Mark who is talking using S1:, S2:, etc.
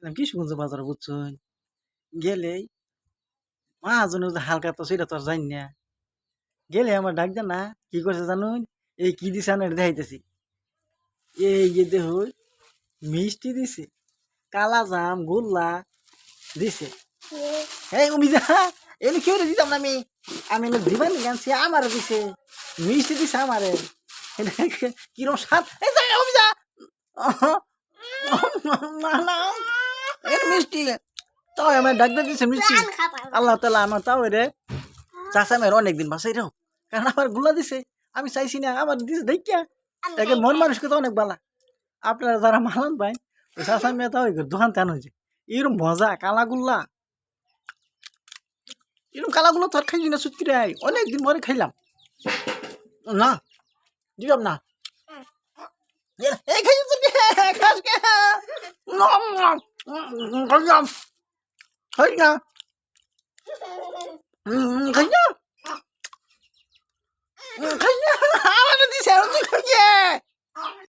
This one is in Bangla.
S1: কিশোরগঞ্জ বাজারে বুঝছেন গেলেই মহাজনের যে হালকা তো সেটা তো আর জানি না গেলে আমার ডাক দেন না কি করছে জানুন এই কি দিছে আমি এটা দেখাইতেছি এই যে দেহ মিষ্টি দিছে কালা জাম গোল্লা দিছে এই অমিজা এনে কেউ দিতাম না আমি এনে দিবান জানছি আমার দিছে মিষ্টি দিছে আমারে কিরম স্বাদ এই যে অমিজা না না এই মিষ্টি তাও আমার ডাক দিছে মিষ্টি আল্লাহ তালা আমার তাও রে চাষা মেয়ের অনেকদিন বাসাই রেও কারণ আমার গুলা দিছে আমি চাইছি না আমার দিছে দেখিয়া একে মন মানুষকে তো অনেক বালা আপনারা যারা মালান পাই ওই চাষা মেয়ে তাও দোকান তেন হয়েছে এরকম মজা কালাগুল্লা এরকম কালাগুলো তো আর খাইছি না সুতকি রে অনেকদিন পরে খাইলাম না দিলাম না এই খাইছি সুতকি খাস কে খাইলাম খাই না খাই না খাই না